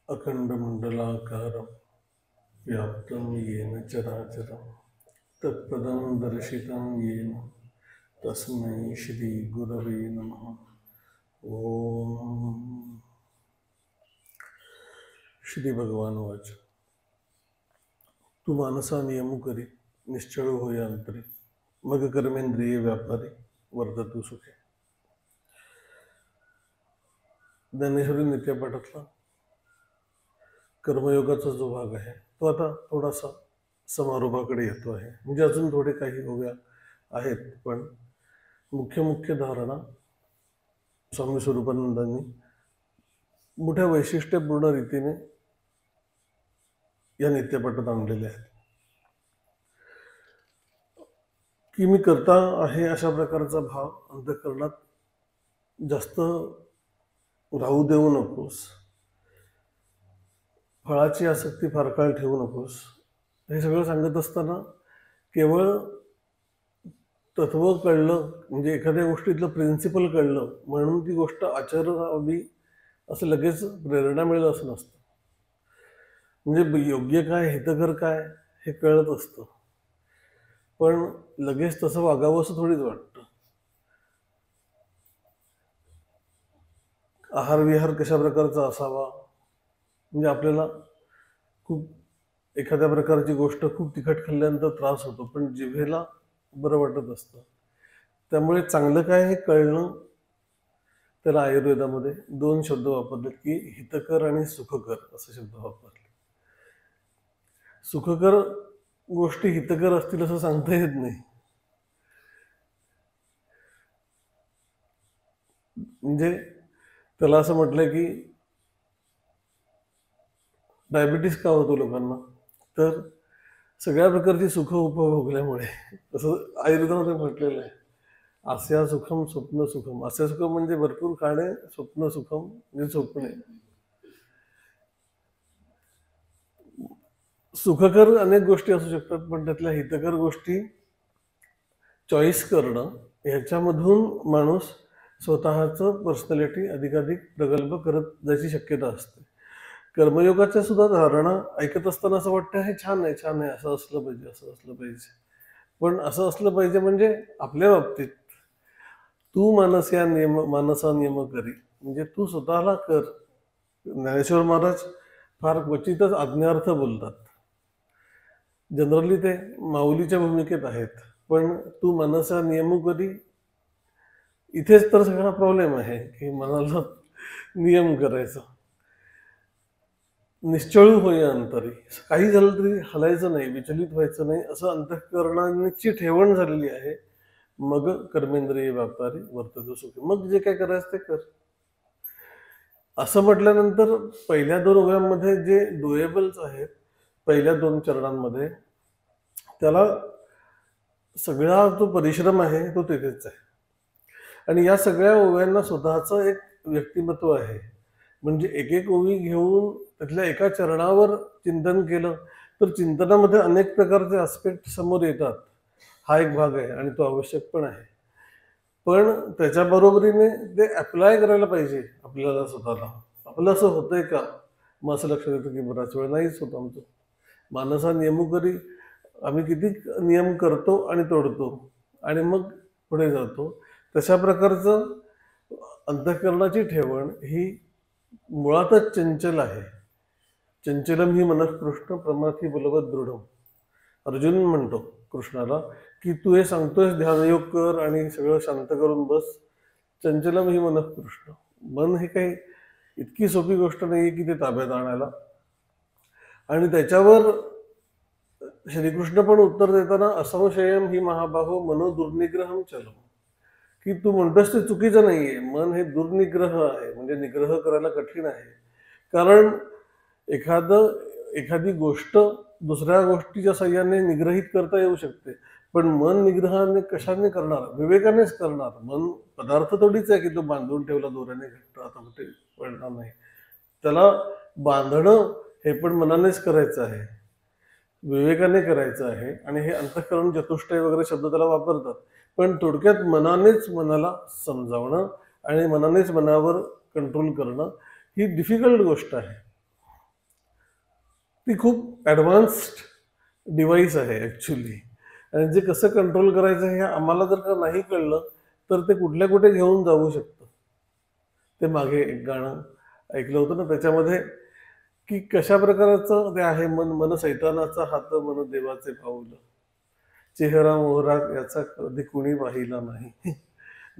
अखंडमंडलाकारं व्याप्तं येन चराचरं तत्पदं दर्शितं येन तस्मै श्रीगुरवे नमः। ओम श्री भगवान वाच तू मानसा नियमू करी निश्चळ होय अंतरी मग कर्मेंद्रिय व्यापारी वर्धतु सुखे। ज्ञानेश्वरी नित्यपाठातला कर्मयोगाचा जो भाग आहे तो आता थोडासा समारोपाकडे येतो आहे। म्हणजे अजून थोडे काही ओव्या आहेत, पण मुख्य धारणा स्वामी स्वरूपानंदांनी मोठ्या वैशिष्ट्यपूर्ण रीतीने या नित्यपाठात आणलेल्या आहेत की मी करता आहे अशा प्रकारचा भाव अंतःकरणात जास्त राहू देऊ नकोस, फळाची आसक्ती फार काळ ठेवू नकोस। हे सगळं सांगत असताना केवळ तत्व कळलं म्हणजे एखाद्या गोष्टीतलं प्रिन्सिपल कळलं म्हणून ती गोष्ट आचरणावी असं लगेच प्रेरणा मिळेल असं नसतं। म्हणजे योग्य काय हितकर काय हे कळत असतं, पण लगेच तसं वागावं असं थोडीच वाटतं। आहार विहार कशा प्रकारचा असावा, म्हणजे आपल्याला खूप एखाद्या प्रकारची गोष्ट खूप तिखट खाल्ल्यानंतर त्रास होतो, पण जिभेला बरं वाटत असतं। त्यामुळे चांगलं काय हे कळणं, त्याला आयुर्वेदामध्ये 2 शब्द वापरले की हितकर आणि सुखकर असे शब्द वापरले। सुखकर गोष्टी हितकर असतील असं सांगता येत नाही। म्हणजे त्याला असं म्हटलं की डायबिटीस का होतो लोकांना, तर सगळ्या प्रकारची सुख उपभोगल्यामुळे। तसं आयुर्वेदामध्ये म्हटलेलं आहे आस्या सुखम स्वप्न सुखम। आस्या सुखम म्हणजे भरपूर खाणे, स्वप्न सुखम म्हणजे झोपणे। सुखकर अनेक गोष्टी असू शकतात, पण त्यातल्या हितकर गोष्टी चॉईस करणं, ह्याच्यामधून माणूस स्वतःचं पर्सनॅलिटी अधिकाधिक प्रगल्भ करत जायची शक्यता असते। कर्मयोगाच्या सुद्धा धारणा ऐकत असताना असं वाटतं हे छान आहे छान आहे, असं असलं पाहिजे असं असलं पाहिजे। पण असं असलं पाहिजे म्हणजे आपल्या बाबतीत तू मानसा नियम करी, म्हणजे तू स्वतःला कर। ज्ञानेश्वर महाराज फार क्वचितच आज्ञार्थ बोलतात, जनरली ते माऊलीच्या भूमिकेत आहेत, पण तू मनसा नियमू करी इथेच तर सगळा प्रॉब्लेम आहे की मनाला नियम करायचा। निश्चळू होय अंतरी, काही झालं तरी हलायचं नाही, विचलित व्हायचं नाही, असं अंतःकरणाची ठेवण झालेली आहे। मग कर्मेंद्रिय व्यापारी वर्ततु सुखी, मग जे काय करायचं ते कर असं म्हटल्यानंतर पहिल्या 2 ओव्यांमध्ये जे डुएबल्स आहेत, पहिल्या 2 चरणांमध्ये त्याला सगळा जो परिश्रम आहे तो तिथेच आहे। आणि या सगळ्या ओव्यांना स्वतःचं एक व्यक्तिमत्व आहे। म्हणजे एक ओवी घेऊन त्यातल्या एका चरणावर चिंतन केलं तर चिंतनामध्ये अनेक प्रकारचे आस्पेक्ट समोर येतात। हा एक भाग आहे आणि तो आवश्यक पण आहे, पण त्याच्या बरोबरीने ते अप्लाय करायला पाहिजे आपल्याला स्वतःला। आपलं असं होतंय का? मग असं लक्षात येतं की बराच वेळ नाहीच होत आमचं। मानसा नियमू करी आम्ही किती नियम करतो आणि तोडतो आणि मग पुढे जातो। तशा प्रकारचं अंतःकरणाची ठेवण ही मुळातच चंचल आहे। चंचलम ही मनःकृष्ण प्रमाथी बलवत दृढम। अर्जुन म्हणतो कृष्णाला की तू हे सांगतोयस ध्यानयोग कर आणि सगळं शांत करून बस, चंचलम ही मनःकृष्ण। मन हे काही इतकी सोपी गोष्ट नाही की ते ताब्यात आणायला। आणि त्याच्यावर श्रीकृष्ण पण उत्तर देताना असंशयम ही महाबाहो मनो दुर्निग्रहम चलम, की तू म्हणतोस ते चुकीचं नाहीये। मन हे दुर्निग्रह आहे, म्हणजे निग्रह करायला कठीण आहे। कारण एखादी गोष्ट दुसऱ्या गोष्टीच्या साह्याने निग्रहित करता येऊ शकते, पण मन निग्रहाने कशाने करणार? विवेकानेच करणार। मन पदार्थ थोडीच आहे की तो बांधून ठेवला दोऱ्याने घट्ट आता कुठे पडणार नाही। त्याला बांधणं हे पण मनानेच करायचं आहे, विवेकाने करायचं आहे। आणि हे अंतःकरण चतुष्टय वगैरे शब्द त्याला वापरतात, पण थोडक्यात मनानेच मनाला समजावणं आणि मनानेच मनावर कंट्रोल करणं ही डिफिकल्ट गोष्ट आहे। ती खूप ॲडव्हान्स्ड डिव्हाइस आहे ॲक्च्युली. आणि जे कसं कंट्रोल करायचं हे आम्हाला जर का नाही कळलं तर ते कुठल्या कुठे घेऊन जाऊ शकतं. ते मागे एक गाणं ऐकलं होतं ना, त्याच्यामध्ये की कशा प्रकारचं ते आहे, मन मन सैतानाचा हात मन देवाचे पाऊल, चेहरा मोहरा याचा कधी कुणी पाहिला नाही,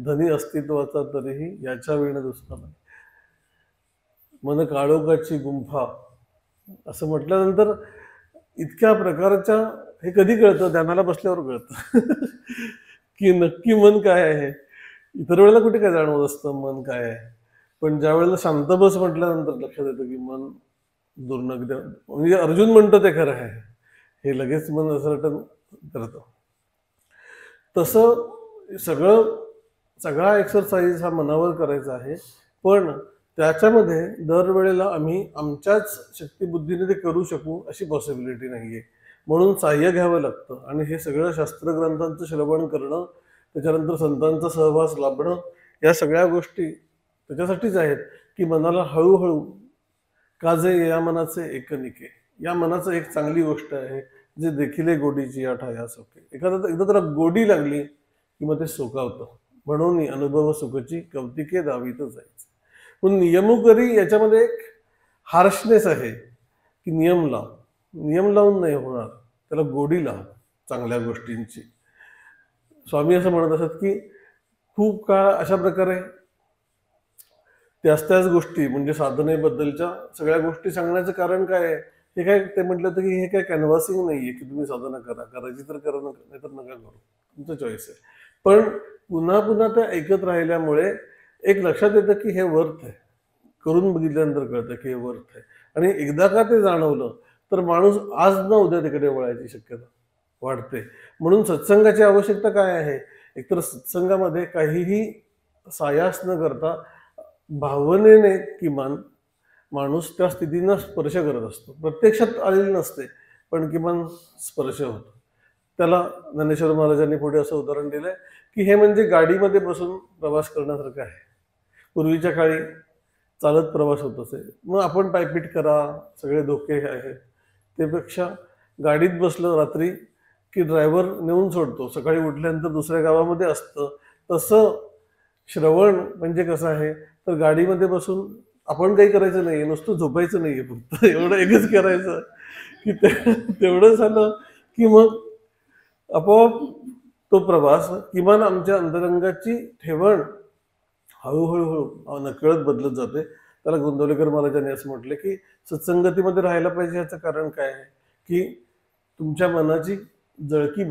धनी अस्तित्वाचा तरीही याच्या विण दुसरा नाही, मन काळोखाची गुंफा. असं म्हटल्यानंतर इतक्या प्रकारच्या हे कधी कळतं, ध्यानाला बसल्यावर कळतं की नक्की मन काय आहे. इतर वेळेला कुठे काय जाणवत असतं मन काय आहे, पण ज्या वेळेला शांत बस म्हटल्यानंतर लक्षात येतं की मन दुर्नग्न, म्हणजे अर्जुन म्हणतो ते खरं आहे, हे लगेच मन असं करतं. तसं सगळा एक्सरसाइज हा मनावर करायचा आहे, पण त्याच्यामध्ये दरवेळेला आम्ही आमच्याच शक्तिबुद्धीने ते करू शकू अशी पॉसिबिलिटी नाहीये. म्हणून सहाय्य घ्यावं लागतं आणि हे सगळं शास्त्रग्रंथांचं श्रवण करणं, त्याच्यानंतर संतांचा सहवास लाभणं, या सगळ्या गोष्टी त्याच्यासाठीच आहेत की मनाला हळूहळू काजे या मनाचे एकनिके, या मनाचं एक चांगली गोष्ट आहे जे देखील गोडीची आठा या सोके. एकदा त्याला गोडी लागली की मग ते सोकावतं. म्हणून अनुभव सुखची कौतिके दावीत जायचं. पण नियमो करी याच्यामध्ये एक हार्शनेस आहे की नियम लावून नाही होणार, त्याला गोडी लाव चांगल्या गोष्टींची. स्वामी असं म्हणत असत की खूप काळ अशा प्रकारे त्याच गोष्टी, म्हणजे साधनेबद्दलच्या सगळ्या गोष्टी सांगण्याचं कारण काय आहे, हे काय ते म्हटलं होतं की हे काय कॅनव्हासिंग नाहीये की तुम्ही साधना करायची तर करा, नाही तर नका करू, तुमचं चॉईस आहे. पण पुन्हा पुन्हा ते ऐकत राहिल्यामुळे एक लक्षात येतं की हे वर्थ आहे, करून बघितल्यानंतर कळतं की हे वर्थ आहे. आणि एकदा का ते जाणवलं तर माणूस आज न उद्या तिकडे वळायची शक्यता वाढते. म्हणून सत्संगाची आवश्यकता काय आहे, एकतर सत्संगामध्ये काहीही सायास न करता भावनेने किमान माणूस त्या स्थितींना स्पर्श करत असतो. प्रत्यक्षात आलेली नसते पण किमान स्पर्श होतो. त्याला ज्ञानेश्वर महाराजांनी पुढे असं उदाहरण दिलंय की हे म्हणजे गाडीमध्ये बसून प्रवास करण्यासारखं आहे. पूर्वीच्या काळी चालत प्रवास होत असे, मग आपण पायपीट करा, सगळे धोके आहेत, त्यापेक्षा गाडीत बसलं रात्री की ड्रायव्हर नेऊन सोडतो, सकाळी उठल्यानंतर दुसऱ्या गावामध्ये असतं. तसं श्रवण म्हणजे कसं आहे, तर गाडीमध्ये बसून आपण काही करायचं नाहीये, नुसतं झोपायचं नाहीये, फक्त एवढं एकच करायचं की तेवढं झालं की मग आपोआप तो प्रवास किमान आमच्या अंतरंगाची ठेवण हळूहळू नकळत बदलत जाते. त्याला गोंदवलेकर महाराजांनी असं म्हटलं की सत्संगतीमध्ये राहायला पाहिजे. याचं कारण काय आहे की तुमच्या मनाची जळकी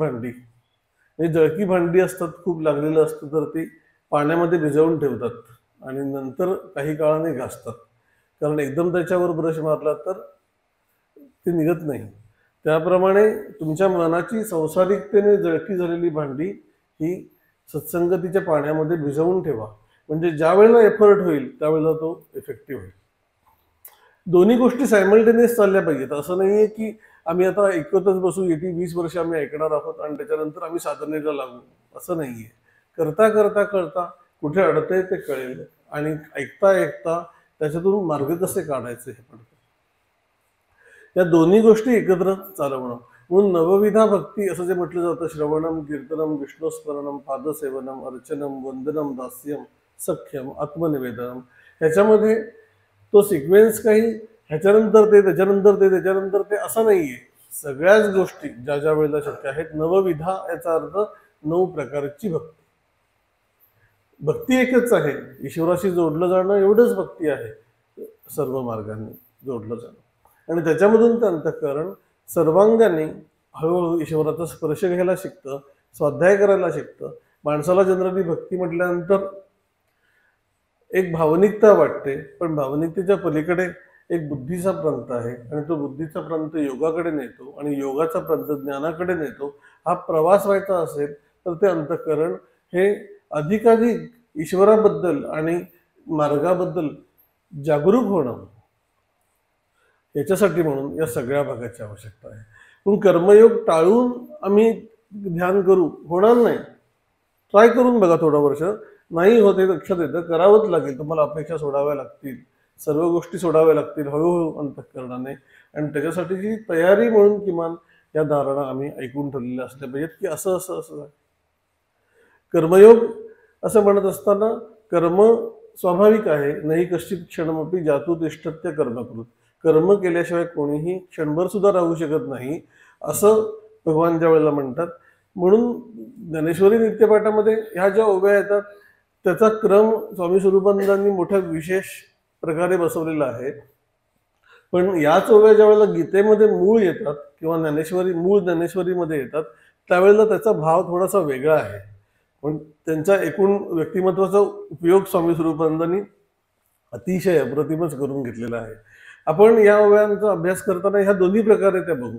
भांडी असतात, खूप लागलेलं असतं, तर ती पाण्यामध्ये भिजवून ठेवतात आणि नंतर काही काळाने घासतात, कारण एकदम त्याच्यावर ब्रश मारला तर ते निघत नाही. त्याप्रमाणे तुमच्या मनाची संसारिकतेने जळकी झालेली भांडी ही सत्संगतीच्या पाण्यामध्ये भिजवून ठेवा, म्हणजे ज्या वेळेला एफर्ट होईल त्यावेळेला तो इफेक्टिव्ह होईल. दोन्ही गोष्टी सायमल्टेनियस चालल्या पाहिजेत. असं नाहीये की आम्ही आता ऐकतच बसू, 20 वर्ष आम्ही ऐकणार आहोत आणि त्याच्यानंतर आम्ही साधनेला लागू, असं नाहीये. करता करता करता कुठे अडतंय ते कळेल आणि ऐकता त्याच्यातून मार्ग कसे काढायचे हे पण. या दोन्ही गोष्टी एकत्र चालवणं म्हणून नवविधा भक्ती असं जे म्हटलं जातं, श्रवणम कीर्तनम विष्णुस्मरणम पादसेवनम अर्चनम वंदनम दास्यम सख्यम आत्मनिवेदनम, ह्याच्यामध्ये तो सिक्वेन्स काही ह्याच्यानंतर ते त्याच्यानंतर ते असं नाहीये. सगळ्याच गोष्टी ज्या ज्या वेळेला शक्य आहेत. नवविधा याचा अर्थ 9 प्रकारची भक्ती एकच आहे, ईश्वराशी जोडलं जाणं एवढंच भक्ती आहे, सर्व मार्गांनी जोडलं जाणं. आणि त्याच्यामधून ते अंतःकरण सर्वांगाने हळूहळू ईश्वराचा स्पर्श घ्यायला शिकतं, स्वाध्याय करायला शिकतं. माणसाला जनरली भक्ती म्हटल्यानंतर एक भावनिकता वाटते, पण भावनिकतेच्या पलीकडे एक बुद्धीचा प्रांत आहे आणि तो बुद्धीचा प्रांत योगाकडे नेतो आणि योगाचा प्रांत ज्ञानाकडे नेतो. हा प्रवास व्हायचा असेल तर ते अंतःकरण हे अधिकाधिक ईश्वराबद्दल आणि मार्गाबद्दल जागरूक होणं, याच्यासाठी म्हणून या सगळ्या भागाची आवश्यकता आहे. पण कर्मयोग टाळून आम्ही ध्यान करू होणार नाही. ट्राय करून बघा थोडं वर्ष, नाही होते लक्षात येतं, करावंच लागेल, तुम्हाला अपेक्षा सोडाव्या लागतील. सर्व गोष्टी सोडाव्या लागतील हळूहळू अंतःकरणाने, आणि त्याच्यासाठीची तयारी म्हणून किमान या धारणा आम्ही ऐकून ठेवलेल्या असल्या पाहिजेत की असं असं असं आहे. कर्मयोग असं म्हणत असताना कर्म स्वाभाविक आहे, नाही कश्चित क्षणमपि जातु तिष्ठत्य कर्मकृत. कर्म केल्याशिवाय कोणीही क्षणभर सुद्धा राहू शकत नाही, असं भगवान ज्या वेळेला म्हणतात. म्हणून ज्ञानेश्वरी नित्यपाठामध्ये ह्या ज्या ओव्या येतात त्याचा क्रम स्वामी स्वरूपानंदांनी मोठ्या विशेष प्रकारे बसवलेला आहे. पण याच ओव्या ज्या वेळेला गीतेमध्ये मूळ येतात किंवा मूळ ज्ञानेश्वरीमध्ये येतात त्यावेळेला त्याचा भाव थोडासा वेगळा आहे. पण त्यांच्या एकूण व्यक्तिमत्वाचा उपयोग स्वामी स्वरूपानंदांनी अतिशय अप्रतिमच करून घेतलेला आहे. आपण या ओव्यांचा अभ्यास करताना ह्या दोन्ही प्रकारे त्या बघू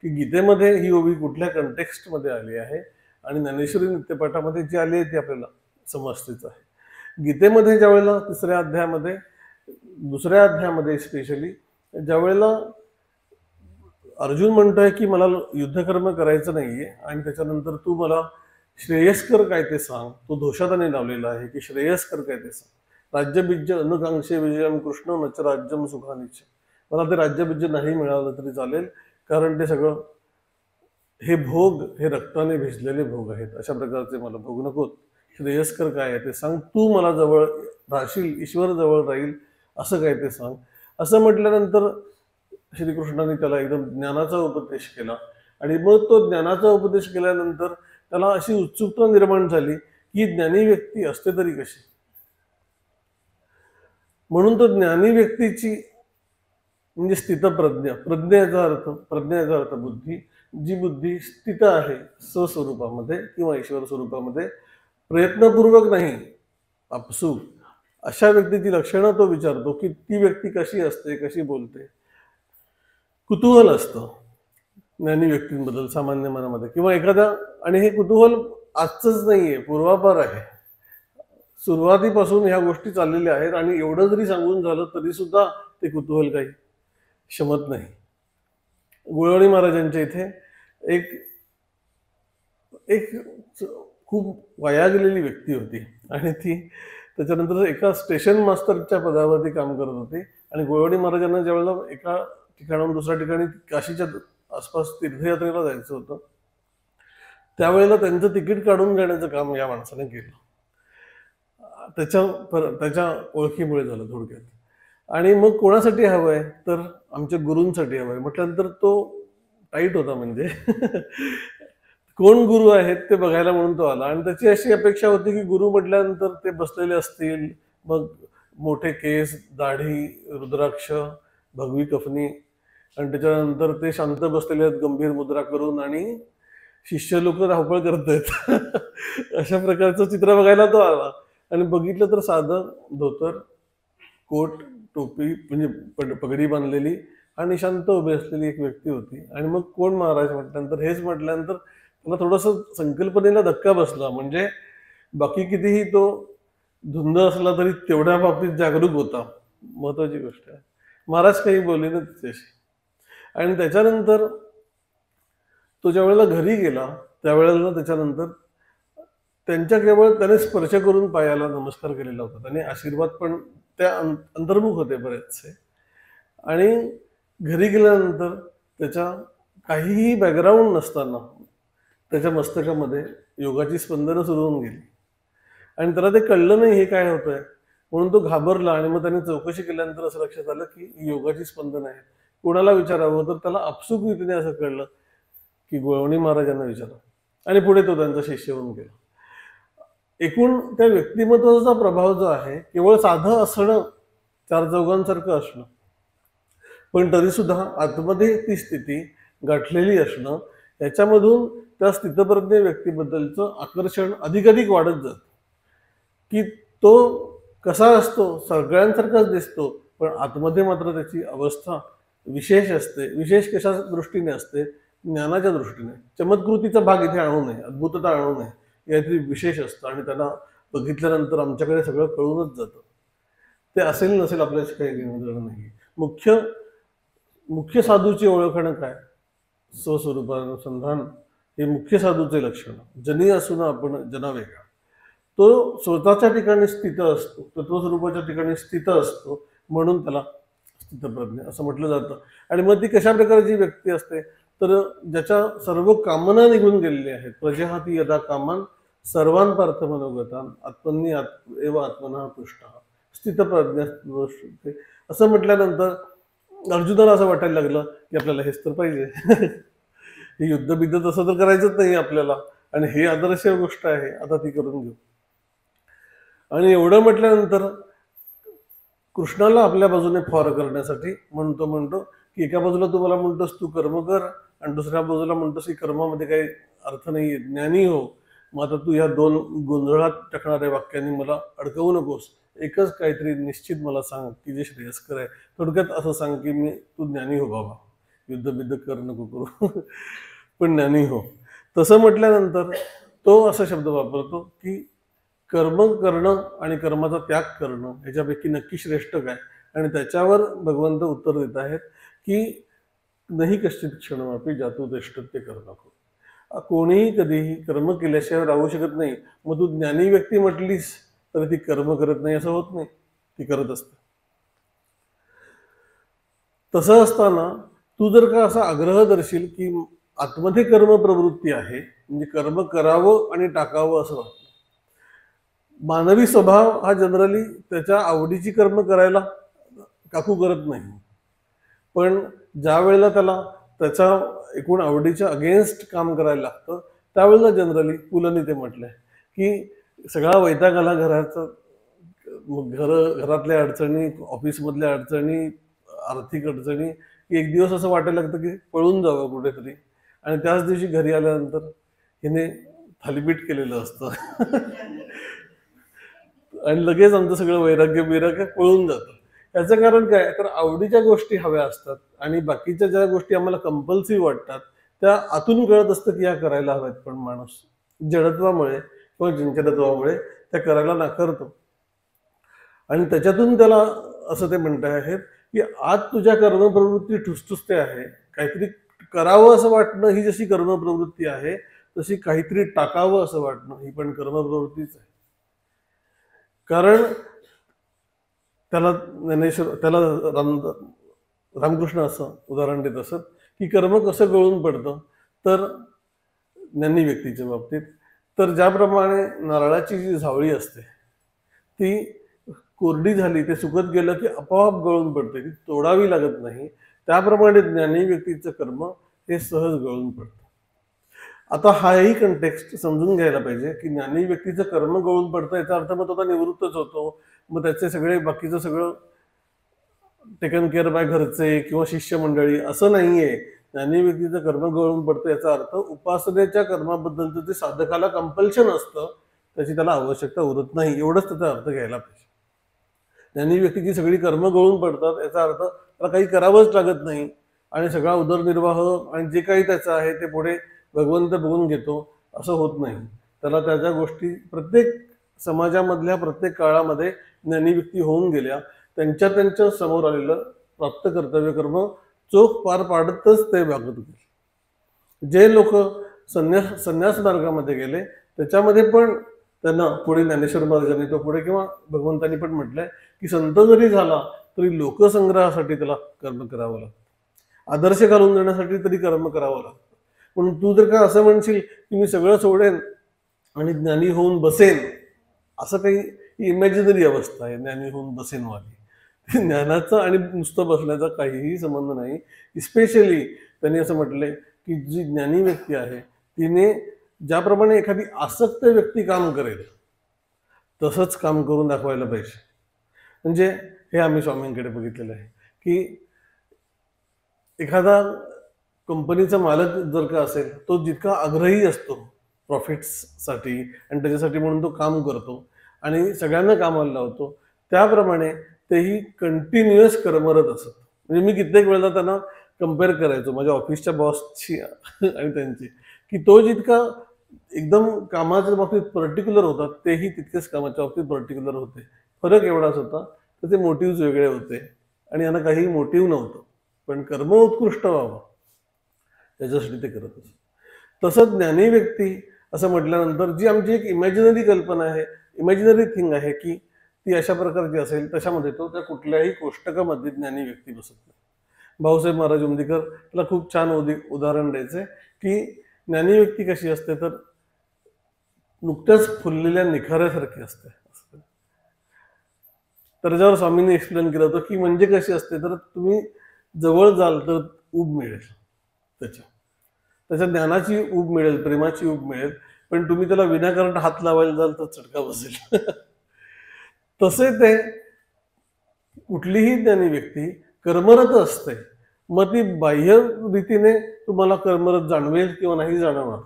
की गीतेमध्ये ही ओवी कुठल्या कंटेक्स्टमध्ये आली आहे आणि ज्ञानेश्वरी नित्यपाठामध्ये जी आली आहे ती आपल्याला समजतेच आहे. गीतेमध्ये ज्या वेळेला दुसऱ्या अध्यायामध्ये स्पेशली ज्या वेळेला अर्जुन म्हणतोय की मला युद्धकर्म करायचं नाहीये आणि त्याच्यानंतर तू मला श्रेयस्कर काय ते सांग, तो धोषाताने लावलेला आहे की श्रेयस्कर काय ते सांग. राज्यबिज्य अनुकांक्षे विजयम कृष्ण नच राज्यम सुखानिच. मला ते राज्यबिज्य नाही मिळालं तरी चालेल, कारण ते सगळं हे रक्ताने भिजलेले भोग आहेत, अशा प्रकारचे मला भोग नकोत. श्रेयस्कर काय आहे ते सांग, तू मला जवळ राहशील, ईश्वर जवळ राहील असं काय ते सांग. असं म्हटल्यानंतर श्रीकृष्णाने त्याला एकदम ज्ञानाचा उपदेश केला आणि मग तो ज्ञानाचा उपदेश केल्यानंतर त्याला अशी उत्सुकता निर्माण झाली की ज्ञानी व्यक्ती असते तरी कशी. म्हणून तो ज्ञानी व्यक्तीची म्हणजे स्थितप्रज्ञा, प्रज्ञेचा अर्थ बुद्धी, जी बुद्धी स्थित आहे स्वस्वरूपामध्ये किंवा ईश्वर स्वरूपामध्ये, प्रयत्नपूर्वक नाही आपसूक, अशा व्यक्तीची लक्षणं तो विचारतो की ती व्यक्ती कशी असते, कशी बोलते. कुतूहल असतं ज्ञानी व्यक्तींबद्दल सामान्य मनामध्ये किंवा एखाद्या, आणि हे कुतूहल आजचंच नाहीये, पूर्वापार आहे. सुरुवातीपासून ह्या गोष्टी चाललेल्या आहेत आणि एवढं जरी सांगून झालं तरी सुद्धा ते कुतूहल काही शमत नाही. गुळवणी महाराजांच्या इथे एक खूप वाया गेलेली व्यक्ती होती आणि ती त्याच्यानंतर एका स्टेशन मास्टरच्या पदावरती काम करत होती आणि गुळवणी महाराजांना ज्यावेळेला एका ठिकाणाहून दुसऱ्या ठिकाणी काशीच्या आसपास तीर्थयात्रेला जायचं होतं त्यावेळेला त्यांचं तिकीट काढून देण्याचं काम या माणसाने केलं. त्याच्या ओळखीमुळे झालं थोडक्यात. आणि मग कोणासाठी हवंय तर आमच्या गुरूंसाठी हवंय म्हटल्यानंतर तो टाईट होता, म्हणजे कोण गुरु आहेत ते बघायला म्हणून तो आला आणि त्याची अशी अपेक्षा होती की गुरु म्हटल्यानंतर ते बसलेले असतील, मग मोठे केस, दाढी, रुद्राक्ष, भगवी कफनी, आणि त्याच्यानंतर ते शांत बसलेले आहेत गंभीर मुद्रा करून आणि शिष्य लोक धावपळ करत आहेत अशा प्रकारचं चित्र बघायला तो आला. आणि बघितलं तर साधं धोतर, कोट, टोपी, म्हणजे पगडी बांधलेली आणि शांत उभी असलेली एक व्यक्ती होती. आणि मग कोण महाराज म्हटल्यानंतर हेच म्हटल्यानंतर त्याला थोडंसं संकल्पनेला धक्का बसला. म्हणजे बाकी कितीही तो धुंद असला तरी तेवढ्या बाबतीत जागरूक होता, महत्वाची गोष्ट आहे. महाराज काही बोलले ना त्याच्याशी. आणि त्याच्यानंतर तो ज्या वेळेला घरी गेला त्यावेळेला त्याच्यानंतर त्यांच्या केवळ त्याने स्पर्श करून पायाला नमस्कार केलेला होता, त्याने आशीर्वाद पण त्या अंतर्मुख होते बरेचसे. आणि घरी गेल्यानंतर त्याच्या काहीही बॅकग्राऊंड नसताना त्याच्या मस्तकामध्ये योगाची स्पंदनं सुरू होऊन गेली आणि त्याला ते कळलं नाही हे काय होतंय, म्हणून तो घाबरला. आणि मग त्याने चौकशी केल्यानंतर असं लक्षात आलं की योगाची स्पंदन आहेत. कोणाला विचारावं तर त्याला आपसूक रीतीने असं कळलं की गुळवणी महाराजांना विचारा, आणि पुढे तो त्यांचा शिष्य होऊन गेला. एकूण त्या व्यक्तिमत्वाचा प्रभाव जो आहे केवळ साधं असणं, चार चौघांसारखं असणं, पण तरी सुद्धा आतमध्ये ती स्थिती गाठलेली असणं, याच्यामधून त्या स्थितप्रज्ञ व्यक्तीबद्दलचं आकर्षण अधिकाधिक वाढत जातं. की तो कसा असतो, सगळ्यांसारखाच दिसतो, पण आतमध्ये मात्र त्याची अवस्था विशेष असते. विशेष कशा दृष्टीने असते, ज्ञानाच्या दृष्टीने. चमत्कृतीचा भाग इथे आणू नये, अद्भुतता आणू नये, काहीतरी विशेष असतं आणि त्यांना बघितल्यानंतर आमच्याकडे सगळं कळूनच जातं. ते असेल नसेल आपल्याशी काही घेणं नाही. मुख्य साधूची ओळखणं काय, स्वस्वरूपानुसंधान हे मुख्य साधूचे लक्षण. जनी असून आपण जना वेगळा. तो स्वतःच्या ठिकाणी स्थित असतो, तत्वस्वरूपाच्या ठिकाणी स्थित असतो म्हणून त्याला स्थितप्रज्ञ असं म्हटलं जातं. आणि मग ती कशा प्रकारची व्यक्ती असते, तर ज्याच्या सर्व कामना निघून गेलेल्या आहेत. प्रजहाती यदा कामान सर्वान पार्थ मनोगतान आत्मनी एव आत्मना तुष्ट स्थितप्रज्ञ. असं म्हटल्यानंतर अर्जुनाला असं वाटायला लागलं की आपल्याला हेच तर पाहिजे. हे युद्ध बिद्ध तसं तर करायचंच नाही आपल्याला, आणि हे आदर्श गोष्ट आहे, आता ती करून घेऊ. आणि एवढं म्हटल्यानंतर कृष्णाला आपल्या बाजूने फॉर करण्यासाठी म्हणतो की एका बाजूला तू मला म्हणतोस तू कर्म कर, आणि दुसऱ्या बाजूला म्हणतोस की कर्मामध्ये काही अर्थ नाही, ज्ञानी हो. मग आता तू ह्या दोन गोंधळात टाकणाऱ्या वाक्यांनी मला अडकवू नकोस. एकच काहीतरी निश्चित मला सांग की जे श्रेयस्कर आहे. थोडक्यात असं सांग की तू ज्ञानी हो बाबा, युद्ध बिद्ध कर नको करू, पण ज्ञानी हो. तसं म्हटल्यानंतर तो असा शब्द वापरतो की कर्म करणं आणि कर्माचा त्याग करणं ह्याच्यापैकी नक्की श्रेष्ठ काय. आणि त्याच्यावर भगवंत उत्तर देत आहेत की नाही कश्चित क्षणमापी जातू तिष्ठत्य कर्म. कोणीही कधीही कर्म केल्याशिवाय राहू शकत नाही. मग तू ज्ञानी व्यक्ती म्हटलीस तर ती कर्म करत नाही असं होत नाही, ती करत असते. तसं असताना तू जर का असा आग्रह धरशील की आतमध्ये कर्म प्रवृत्ती आहे, म्हणजे कर्म करावं आणि टाकावं असं वाटतं. मानवी स्वभाव हा जनरली त्याच्या आवडीची कर्म करायला काकू करत नाही. पण ज्या वेळेला त्याला त्याच्या एकूण आवडीच्या अगेन्स्ट काम करायला लागतं, त्यावेळेला जनरली पुलंनी ते म्हटलंय की सगळा वैताग आला घराचा, घरातल्या अडचणी, ऑफिसमधल्या अडचणी, आर्थिक अडचणी, की एक दिवस असं वाटायला लागतं की पळून जावं कुठेतरी. आणि त्याच दिवशी घरी आल्यानंतर हिने थालीपीठ केलेलं असतं आणि लगेच आमचं सगळं वैराग्य पळून जातं. याचं कारण काय, तर आवडीच्या गोष्टी हव्या असतात आणि बाकीच्या ज्या गोष्टी आम्हाला कंपल्सिव्ह वाटतात त्या आतून कळत असतं की ह्या करायला हव्यात, पण माणूस जडत्वामुळे किंवा चंचलत्वामुळे त्या करायला नाकारतो. आणि त्याच्यातून त्याला असं ते म्हणत आहेत की आज तुझ्या कर्मप्रवृत्ती ठुसठुसते आहे. काहीतरी करावं असं वाटणं ही जशी कर्मप्रवृत्ती आहे, तशी काहीतरी टाकावं असं वाटणं ही पण कर्मप्रवृत्तीच आहे. कारण त्याला रामकृष्ण असं उदाहरण देत असत की कर्म कसं गळून पडतं, तर ज्ञानी व्यक्तीच्या बाबतीत तर ज्याप्रमाणे नारळाची जी झावळी असते ती कोरडी झाली, ते सुकत गेलं की आपोआप गळून पडते, ती तोडावी लागत नाही. त्याप्रमाणे ज्ञानी व्यक्तीचं कर्म हे सहज गळून पडतं. आता हाही कंटेक्स्ट समजून घ्यायला पाहिजे की ज्ञानी व्यक्तीचं कर्म गळून पडतं याचा अर्थ मग तो आता निवृत्तच होतो, मग त्याचे सगळे बाकीचं सगळं टेकन केअर बाय घरचे किंवा शिष्य मंडळी असं नाहीये. ज्ञानी व्यक्तीचं कर्म गळून पडतं याचा अर्थ उपासनेच्या कर्माबद्दलचं जे साधकाला कंपल्शन असतं त्याची त्याला आवश्यकता उरत नाही, एवढंच त्याचा अर्थ घ्यायला पाहिजे. ज्ञानी व्यक्तीची सगळी कर्म गळून पडतात याचा अर्थ त्याला काही करावंच लागत नाही आणि सगळा उदरनिर्वाह आणि जे काही त्याचं आहे ते पुढे भगवंत बघून घेतो असं होत नाही. त्याला त्याच्या गोष्टी प्रत्येक समाजामधल्या प्रत्येक काळामध्ये ज्ञानी व्यक्ती होऊन गेल्या, त्यांच्या समोर आलेलं प्राप्त कर्तव्य कर्म चोख पार पाडतच ते वागत गेले. जे लोक संन्यास मार्गामध्ये गेले त्याच्यामध्ये पण त्यांना पुढे ज्ञानेश्वर महाराजांनी तो पुढे किंवा भगवंतांनी पण म्हटलंय की संत जरी झाला तरी लोकसंग्रहासाठी त्याला कर्म करावं लागतं, आदर्श घालून देण्यासाठी तरी कर्म करावं लागतं. पण तू जर का असं म्हणशील की मी सगळं सोडेन आणि ज्ञानी होऊन बसेन, असं काही इमॅजिनरी अवस्था आहे ज्ञानी होऊन बसेन वाली. ज्ञानाचा आणि नुसतं बसण्याचा काहीही संबंध नाही. इस्पेशली त्यांनी असं म्हटलंय की जी ज्ञानी व्यक्ती आहे तिने ज्याप्रमाणे एखादी आसक्त व्यक्ती काम करेल तसंच काम करून दाखवायला पाहिजे. म्हणजे हे आम्ही स्वामींकडे बघितलेलं आहे की एखादा कंपनीचा मालक जर का असेल तो जितका आग्रही असतो प्रॉफिट्ससाठी आणि त्याच्यासाठी म्हणून तो काम करतो आणि सगळ्यांना कामाला लावतो, त्याप्रमाणे तेही कंटिन्युअस कर्मरत असत. म्हणजे मी कित्येक वेळेला त्यांना कम्पेअर करायचो माझ्या ऑफिसच्या बॉसची आणि त्यांची, की तो जितका एकदम कामाच्या बाबतीत पर्टिक्युलर होता तेही तितकेच कामाच्या बाबतीत पर्टिक्युलर होते. फरक एवढाच होता तर ते मोटिव्ह वेगळे होते आणि यांना काही मोटिव्ह नव्हतं, पण कर्म उत्कृष्ट व्हावं त्याच्यासाठी ते करत असत. तसंच ज्ञानी व्यक्ती असं म्हटल्यानंतर जी आमची एक इमॅजिनरी कल्पना आहे, इमॅजिनरी थिंग आहे की ती अशा प्रकारची असेल तशामध्ये तो त्या कुठल्याही कोष्टकामध्ये ज्ञानी व्यक्ती बसत नाही. भाऊसाहेब महाराज उमदीकर त्याला खूप छान उदाहरण द्यायचे की ज्ञानी व्यक्ती कशी असते तर नुकत्याच फुललेल्या निखाऱ्यासारखी असते. तर त्याच्यावर स्वामींनी एक्सप्लेन केलं होतं की म्हणजे कशी असते तर तुम्ही जवळ जाल तर ऊब मिळेल, त्याच्या ज्ञानाची ऊब मिळेल, प्रेमाची ऊब मिळेल, पण तुम्ही त्याला विनाकारण हात लावायला जाल तर चटका बसेल. तसे ते कुठलीही ज्ञानी व्यक्ती कर्मरत असते. मग ती बाह्य रीतीने तुम्हाला कर्मरत जाणवेल किंवा नाही जाणवणार,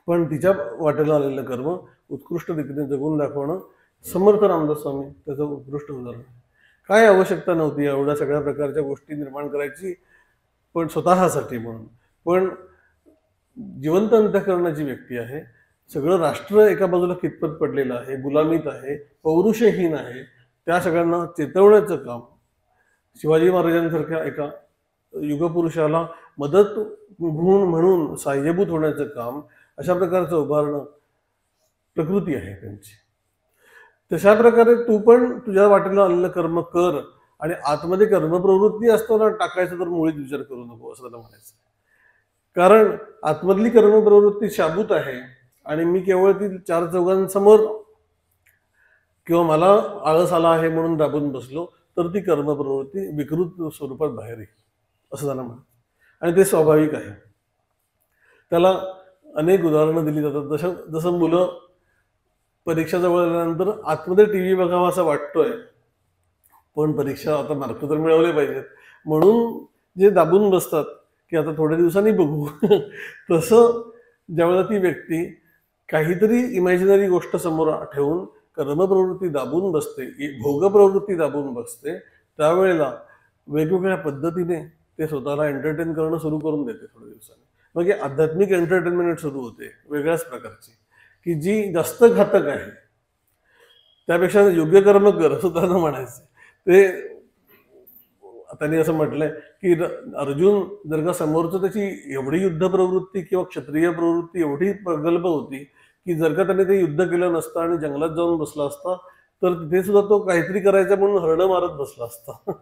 पण तिच्या वाटेला आलेलं कर्म उत्कृष्ट रीतीने जगून दाखवणं समर्थ रामदास स्वामी त्याचं उत्कृष्ट उदाहरण. काय आवश्यकता नव्हती एवढ्या सगळ्या प्रकारच्या गोष्टी निर्माण करायची पण स्वतःसाठी म्हणून, पण जिवंत अंतःकरणाची व्यक्ती आहे. सगळं राष्ट्र एका बाजूला कितपत पडलेलं आहे, गुलामीत आहे, पौरुषहीन आहे, त्या सगळ्यांना चेतवण्याचं काम शिवाजी महाराजांसारख्या एका युगपुरुषाला मदत म्हणून साह्यभूत होण्याचं काम अशा प्रकारचं उभारणं प्रकृती आहे त्यांची. तशा प्रकारे तू पण तुझ्या वाटेला आलेलं कर्म कर आणि आतमध्ये कर्मप्रवृत्ती असताना टाकायचं तर मुळीच विचार करू नको असं त्याला म्हणायचं. कारण आतमधली कर्मप्रवृत्ती शाबूत आहे आणि मी केवळ ती चार चौघांसमोर किंवा मला आळस आला आहे म्हणून दाबून बसलो तर ती कर्मप्रवृत्ती विकृत स्वरूपात बाहेर येईल असं त्याला म्हणत. आणि ते स्वाभाविक आहे. त्याला अनेक उदाहरणं दिली जातात. जसं मुलं परीक्षा जवळ आल्यानंतर आतमध्ये टीव्ही बघावा असं वाटतोय, पण परीक्षा आता मार्क तर मिळवले पाहिजेत म्हणून जे दाबून बसतात की आता थोड्या दिवसांनी बघू, तसं ज्यावेळेला ती व्यक्ती काहीतरी इमॅजिनरी गोष्ट समोर ठेवून कर्मप्रवृत्ती दाबून बसते, भोगप्रवृत्ती दाबून बसते, त्यावेळेला वेगवेगळ्या पद्धतीने ते स्वतःला एंटरटेन करणं सुरू करून देते. थोड्या दिवसांनी मग हे आध्यात्मिक एंटरटेनमेंट सुरू होते वेगळ्याच प्रकारची, की जी जास्त घातक आहे. त्यापेक्षा योग्य कर्म कर असं त्यांना म्हणायचं. ते त्यांनी असं म्हटलंय की अर्जुन जर का समोरचं त्याची एवढी युद्ध प्रवृत्ती किंवा क्षत्रिय प्रवृत्ती एवढी प्रगल्भ होती की जर का त्याने ते युद्ध केलं नसतं आणि जंगलात जाऊन बसला असता तर तिथे सुद्धा तो काहीतरी करायचा म्हणून हरणं मारत बसला असता.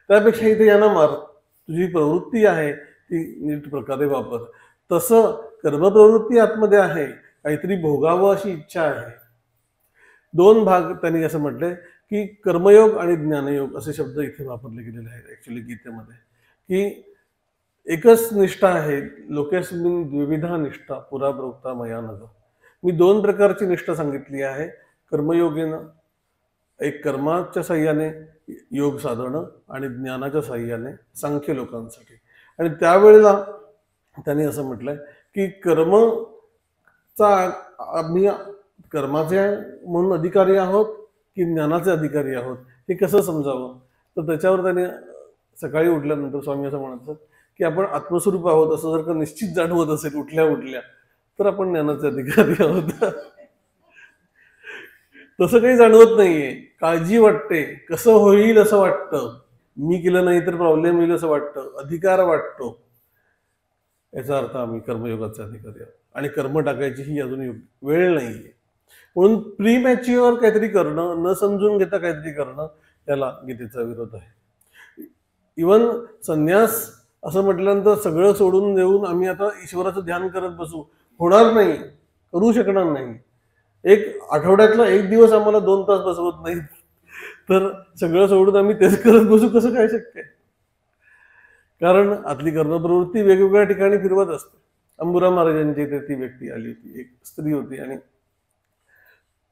त्यापेक्षा इथे यांना मार, तुझी प्रवृत्ती आहे ती नीट प्रकारे वापर. तसं कर्मप्रवृत्ती आतमध्ये आहे, काहीतरी भोगावं अशी इच्छा आहे. दोन भाग त्यांनी असं म्हटलंय की कर्मयोग आणि ज्ञानयोग असे शब्द इथे वापरले गेलेले आहेत ऍक्च्युली गीतेमध्ये, की एकच निष्ठा आहे, लोकेस्मिन द्विविधा निष्ठा पुरा प्रोक्ता मया नघ. मी दोन प्रकारची निष्ठा सांगितली आहे. कर्मयोगेनं एक कर्माच्या साह्याने योग साधणं आणि ज्ञानाच्या साह्याने सांख्य लोकांसाठी. आणि त्यावेळेला त्यांनी असं म्हटलंय की आम्ही कर्माचे म्हणून अधिकारी आहोत की ज्ञानाचे अधिकारी आहोत हे कसं समजावं. तर त्याच्यावर त्याने सकाळी उठल्यानंतर स्वामी असं म्हणतात की आपण आत्मस्वरूप आहोत असं जर का निश्चित जाणवत असेल उठल्या उठल्या तर आपण ज्ञानाचे अधिकारी आहोत. तसं काही जाणवत नाहीये, काळजी वाटते, कसं होईल असं वाटतं, मी केलं नाही तर प्रॉब्लेम होईल असं वाटतं, अधिकार वाटतो. याचा अर्थ आम्ही कर्मयोगाचे अधिकारी आहोत आणि कर्म टाकायची ही अजून वेळ नाहीये. म्हणून प्रीमॅच्युअर काहीतरी करणं, न समजून घेता काहीतरी करणं, त्याला गीतेचा विरोध आहे. इवन संन्यास असं म्हटल्यानंतर सगळं सोडून देऊन आम्ही आता ईश्वराचं ध्यान करत बसू, होणार नाही, करू शकणार नाही. एक आठवड्यातला एक दिवस आम्हाला 2 तास बसवत नाही तर सगळं सोडून आम्ही तेच करत बसू कसं काय शक्य आहे. कारण आतली कर्मप्रवृत्ती वेगवेगळ्या ठिकाणी फिरवत असते. अंबुरा महाराजांची इथे ती व्यक्ती आली होती, एक स्त्री होती आणि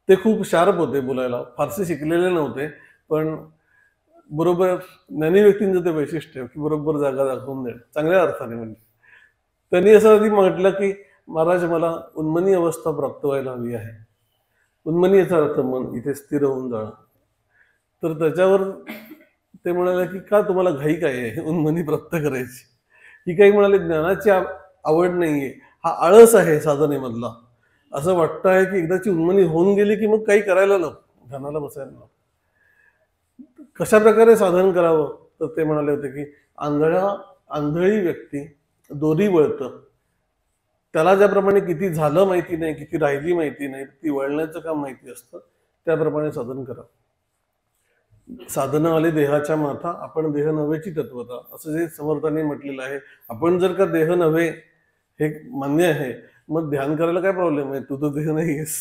ते खूप शार्प होते बोलायला, फारसे शिकलेले नव्हते, पण बरोबर ज्ञानी व्यक्तींचं ते वैशिष्ट्य की बरोबर जागा दाखवून देणं चांगल्या अर्थाने. म्हणजे त्यांनी असं आधी म्हटलं की महाराज मला उन्मनी अवस्था प्राप्त व्हायला हवी आहे. उन्मनी याचा अर्थ मन, इथे स्थिर होऊन जाणं. तर त्याच्यावर ते म्हणाले की का तुम्हाला घाई काय आहे उन्मनी प्राप्त करायची. ही काही म्हणाले ज्ञानाची आवड नाहीये, हा आळस आहे साधनेमधला. असं वाटतं आहे की एकदाची उन्मनी होऊन गेली की मग काही करायला नको, ध्यानाला बसायला नको. कशा प्रकारे साधन करावं तर ते म्हणाले होते की आंधळी व्यक्ती दोरी वळतं, त्याला ज्याप्रमाणे किती झालं माहिती नाही, किती राहिली माहिती नाही, ती वळण्याचं काम माहिती असतं, त्याप्रमाणे साधन करा. साधनं आले देहाच्या माथा, आपण देह नव्हेची तत्वता, असं जे समर्थांनी म्हटलेलं आहे. आपण जर का देह नव्हे हे मान्य आहे, मग ध्यान करायला काय प्रॉब्लेम आहे? तू तर देह नाहीयेस.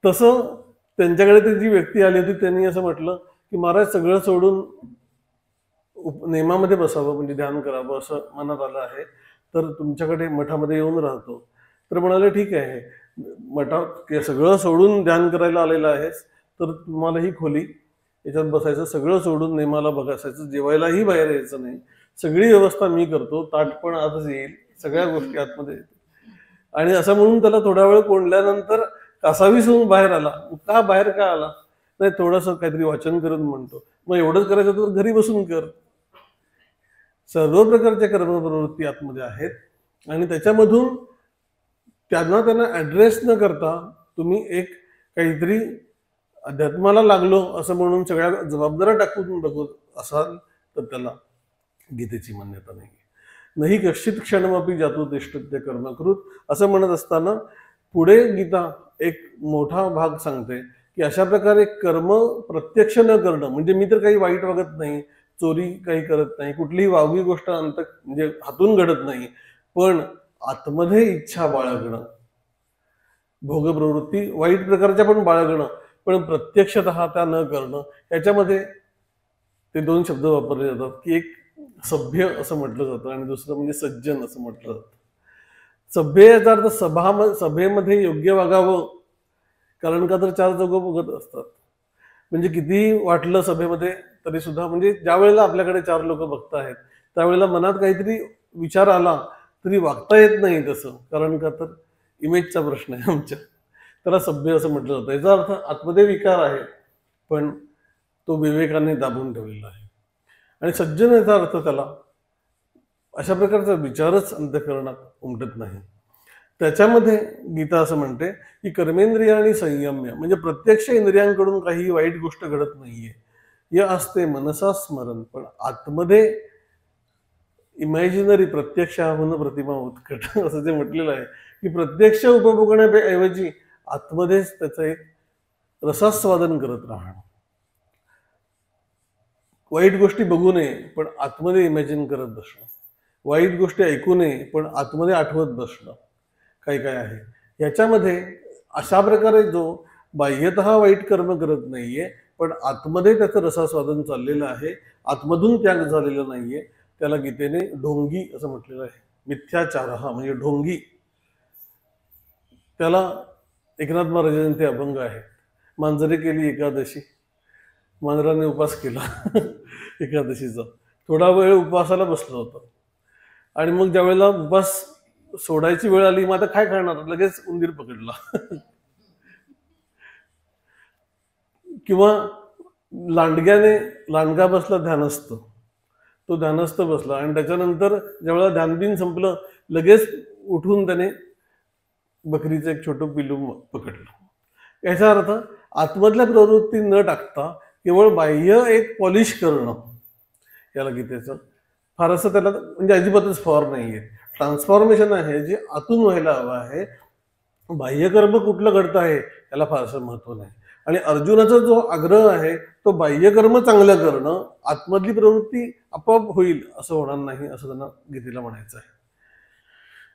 तसं त्यांच्याकडे ती जी व्यक्ती आली होती त्यांनी असं म्हटलं की महाराज सगळं सोडून नेमामध्ये बसावं, म्हणजे ध्यान करावं असं मनात आलं आहे, तर तुमच्याकडे मठामध्ये येऊन राहतो. तर म्हणाले ठीक आहे, मठात सगळं सोडून ध्यान करायला आलेलं आहेस तर तुम्हाला ही खोली याच्यात बसायचं, सगळं सोडून नेमाला बघायचं, जेवायलाही बाहेर यायचं नाही, सगळी व्यवस्था मी करतो, ताट पण आतच येईल, सगळ्या गोष्टी आतमध्ये येतील. आणि असं म्हणून त्याला थोडा वेळ कोंडल्यानंतर कासावीस होऊन बाहेर आला. का बाहेर का आला? नाही, थोडंसं काहीतरी वाचन करून म्हणतो. मग एवढंच करायचं तर घरी बसून कर. सर्व प्रकारच्या कर्मप्रवृत्ती आतमध्ये आहेत आणि त्याच्यामधून त्यांना ऍड्रेस न करता तुम्ही एक काहीतरी अध्यात्माला लागलो असं म्हणून सगळ्या जबाबदाऱ्या टाकून बघत असाल तर त्याला गीतेची मान्यता नाही. नाही कश्चित क्षणमपि जातो तिष्ठत्य कर्मकृत असं म्हणत असताना पुढे गीता एक मोठा भाग सांगते की अशा प्रकारे कर्म प्रत्यक्ष न करणं, म्हणजे मी तर काही वाईट वागत नाही, चोरी काही करत नाही, कुठलीही वावगी गोष्ट म्हणजे हातून घडत नाही, पण आतमध्ये इच्छा बाळगणं, भोगप्रवृत्ती वाईट प्रकारच्या पण बाळगणं, पण प्रत्यक्षतः त्या न करणं, याच्यामध्ये ते दोन शब्द वापरले जातात की एक सभ्य असं म्हटलं जातं आणि दुसरं म्हणजे सज्जन असं म्हटलं जातं. सभ्य याचा अर्थ सभेमध्ये योग्य वागावं, कारण का तर चार लोक बघत असतात, म्हणजे कितीही वाटलं सभेमध्ये तरी सुद्धा, म्हणजे ज्या वेळेला आपल्याकडे चार लोक बघत आहेत त्यावेळेला मनात काहीतरी विचार आला तरी वागता येत नाही तसं, कारण का तर इमेजचा प्रश्न आहे आमच्या, त्याला सभ्य असं म्हटलं जातं. याचा अर्थ आतमध्ये विकार आहे पण तो विवेकाने दाबून ठेवलेला आहे. आणि सज्जन याचा अर्थ त्याला अशा प्रकारचा विचारच अंतःकरणात उमटत नाही. त्याच्यामध्ये गीता असं म्हणते की कर्मेंद्रिय आणि संयम्य, म्हणजे प्रत्यक्ष इंद्रियांकडून काही वाईट गोष्ट घडत नाहीये, या असते मनसा स्मरण, पण आतमध्ये इमॅजिनरी प्रत्यक्षाहून प्रतिमा उत्कट असं जे म्हटलेलं आहे की प्रत्यक्ष उपभोगण्याऐवजी आतमध्येच त्याचं एक रसास्वादन करत राहणं. वाईट गोष्टी बघू नये पण आतमध्ये इमॅजिन करत बसणं, वाईट गोष्टी ऐकू नये पण आतमध्ये आठवत बसणं, काय काय आहे याच्यामध्ये. अशा प्रकारे जो बाह्यतः वाईट कर्म करत नाहीये पण आतमध्ये त्याचं रसास्वादन चाललेलं आहे, आतमधून त्याग झालेला नाहीये, त्याला गीतेने ढोंगी असं म्हटलेलं आहे. मिथ्याचार हा म्हणजे ढोंगी. त्याला एकनाथ महाराजांचे ते अभंग आहे. मांजरे केली एकादशी, मांजराने उपास केला एकादशीचा, थोडा वेळ उपवासाला बसलं होतं आणि मग ज्या वेळेला उपवास सोडायची वेळ आली, मग आता काय करणार, लगेच उंदीर पकडला किंवा लांडगा बसला ध्यानस्थ, तो ध्यानस्थ बसला आणि त्याच्यानंतर ज्यावेळेला ध्यानबिन संपलं लगेच उठून त्याने बकरीचं एक छोटं पिलू पकडलं. याचा अर्थ आतमधल्या प्रवृत्ती न टाकता केवळ बाह्य एक पॉलिश करणं, याला गीतेचं फारसं त्याला म्हणजे अजिबातच फॉर नाहीये. ट्रान्सफॉर्मेशन आहे जे आतून व्हायला हवं आहे. बाह्यकर्म कुठलं घडतं आहे याला फारसं महत्व नाही. आणि अर्जुनाचा जो आग्रह आहे तो बाह्यकर्म चांगलं करणं, आतमधली प्रवृत्ती आपोआप होईल असं होणार नाही असं त्यांना गीतेला म्हणायचं आहे.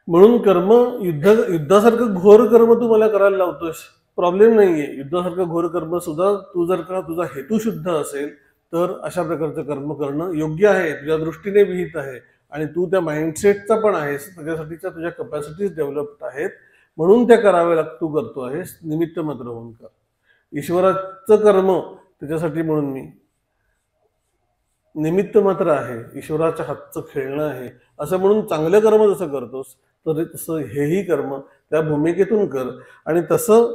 म्हणून कर्म युद्धासारखं घोर कर्म तू मला करायला लावतोस, प्रॉब्लेम नाहीये. युद्धासारखं घोर कर्म सुद्धा तू जर का तुझा हेतू शुद्ध असेल तर अशा प्रकारचं कर्म करणं योग्य आहे, तुझ्या दृष्टीने विहित आहे आणि तू त्या माइंडसेटचा पण आहेस, त्याच्यासाठीच्या तुझ्या कपॅसिटीज डेव्हलप्ड आहेत, म्हणून त्या कराव्या तू करतो आहेस. निमित्त मात्र होऊन कर. ईश्वराचं कर्म त्याच्यासाठी म्हणून मी निमित्त मात्र आहे, ईश्वराच्या हातचं खेळणं आहे असं म्हणून चांगलं कर्म जसं करतोस तर तसं हेही कर्म त्या भूमिकेतून कर. आणि तसं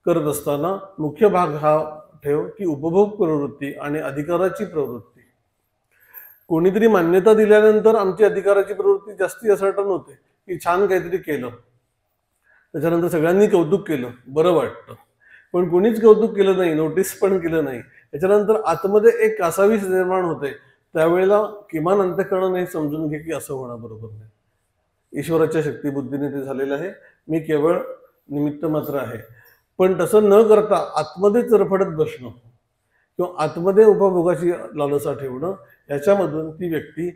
करत असताना मुख्य भाग हा ठेव की उपभोग प्रवृत्ती आणि अधिकाराची प्रवृत्ती. कोणीतरी मान्यता दिल्यानंतर आमची अधिकाराची प्रवृत्ती जास्ती असर्टन होते की छान काहीतरी केलं, त्याच्यानंतर सगळ्यांनी कौतुक केलं, बरं वाटतं, पण कोणीच कौतुक केलं नाही, नोटीस पण केलं नाही, त्याच्यानंतर आतमध्ये एक कासावीस निर्माण होते. त्यावेळेला किमान अंतःकरणाने हे समजून घे की असं होणं बरोबर नाही. ईश्वराच्या शक्तिबुद्धीने ते झालेलं आहे, मी केवळ निमित्त मात्र आहे. पण तसं न करता आतमध्ये चरफडत बसणं किंवा आतमध्ये उपभोगाची लालसा ठेवणं, याच्यामधून ती व्यक्ती,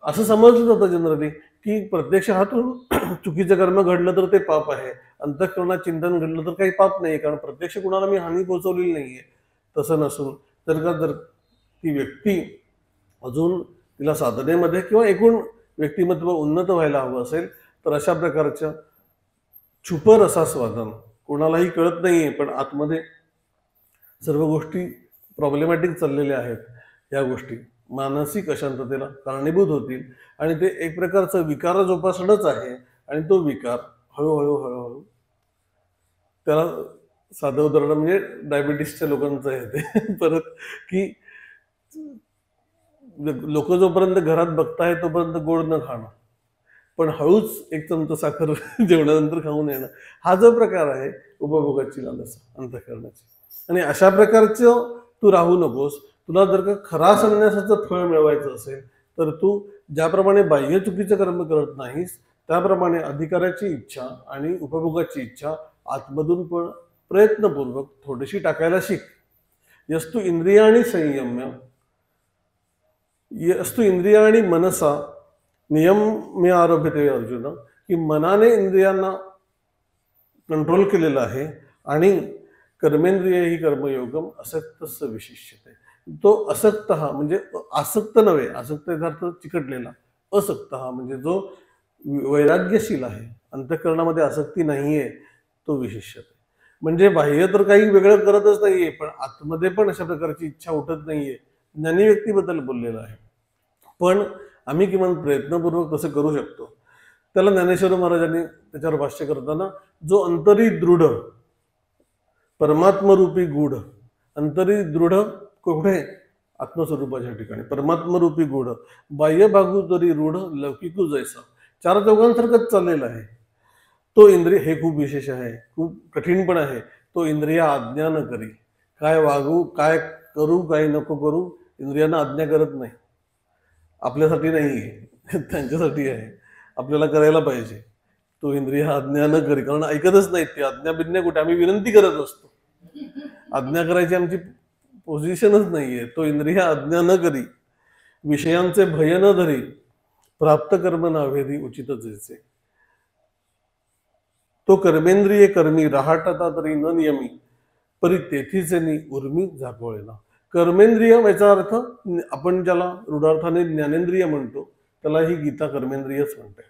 असं समजलं जातं जनरली की प्रत्यक्ष हातून चुकीचं कर्म घडलं तर ते पाप आहे, अंतःकरणात चिंतन घडलं तर काही पाप नाही, कारण प्रत्यक्ष कुणाला मी हानी पोहोचवलेली नाहीये. तसं नसून जर ती व्यक्ती अजून तिला साधनेमध्ये किंवा एकूण व्यक्तिमत्व उन्नत व्हायला हवं असेल, तर अशा प्रकारच्या छुप रसास्वादन, कोणालाही कळत नाहीये पण आतमध्ये सर्व गोष्टी प्रॉब्लेमॅटिक चाललेल्या आहेत, या गोष्टी मानसिक अशांततेला कारणीभूत होतील आणि ते एक प्रकारचं विकार जोपासणंच आहे. आणि तो विकार हळूहळू हळूहळू, त्याला साधं उदाहरण म्हणजे डायबिटीसच्या लोकांचं आहे ते परत, की लोक जोपर्यंत घरात बघताय तोपर्यंत गोड न खाणं, पण हळूच एक चमचा साखर जेवणानंतर खाऊन येणं, हा जो प्रकार आहे उपभोगाची लालसा अंतःकरणाची. आणि अशा प्रकारचं तू राहू नकोस. तुला जर का खरा संन्यासाचं फळ मिळवायचं असेल तर तू ज्याप्रमाणे बाह्य चुकीचं कर्म करत नाहीस, त्याप्रमाणे अधिकाराची इच्छा आणि उपभोगाची इच्छा आतमधून पण प्रयत्नपूर्वक थोडीशी टाकायला शिक. यस्तु इंद्रियाणी संयम्य, यस्तु इंद्रियाणी मनसा नियम्य आरभ्यते अर्जुन, की मनाने इंद्रियांना कंट्रोल केलेलं आहे आणि कर्मेंद्रिय ही कर्मयोगम असक्तस्य विशिष्यते. तो असक्त हा म्हणजे आसक्त नव्हे, आसक्त यथार्थ चिकटलेला, असक्त हा म्हणजे जो वैराग्यशील आहे, अंतःकरणामध्ये आसक्ती नाहीये, तो विशिष्यते. म्हणजे बाह्य तर काही वेगळं करतच नाहीये, पण आतमध्ये पण अशा प्रकारची इच्छा उठत नाहीये. ज्ञानी व्यक्तीबद्दल बोललेलं आहे. पण आम्ही किमान प्रयत्नपूर्वक तसं करू शकतो. त्याला ज्ञानेश्वर महाराजांनी त्याच्यावर भाष्य करताना, जो अंतरी दृढ परमात्मरूपी गूढ, अंतरी दृढ कुठे, आत्मस्वरूपाच्या ठिकाणी परमात्मरूपी गूढ, बाह्य भागू तरी रूढ लौकिकू जैसा, चार चौघांसारखंच चाललेलं आहे. तो इंद्रिय, हे खूप विशेष आहे, खूप कठीण पण आहे, तो इंद्रिय आज्ञा न करी, काय वागू काय करू काय नको करू, इंद्रियांना आज्ञा करत नाही. आपल्यासाठी नाही आहे, त्यांच्यासाठी आहे, आपल्याला करायला पाहिजे. तो इंद्रिय आज्ञा न करी, कारण ऐकतच नाहीत ते. आज्ञा बिज्ञा कुठे, आम्ही विनंती करत असतो, आज्ञा करायची आमची पोझिशनच नाहीये. तो इंद्रिय आज्ञा न करी, विषयांचे भय न धरी, प्राप्त कर्म नावेदी उचित जैसे, तो कर्मेंद्रिय कर्मी राहाटता तरी न नियमी, परी तेथीच उर्मी झाकोळेना. कर्मेंद्रिय याचा अर्थ आपण ज्याला रूढार्थाने ज्ञानेंद्रिय म्हणतो, त्याला ही गीता कर्मेंद्रियच म्हणते.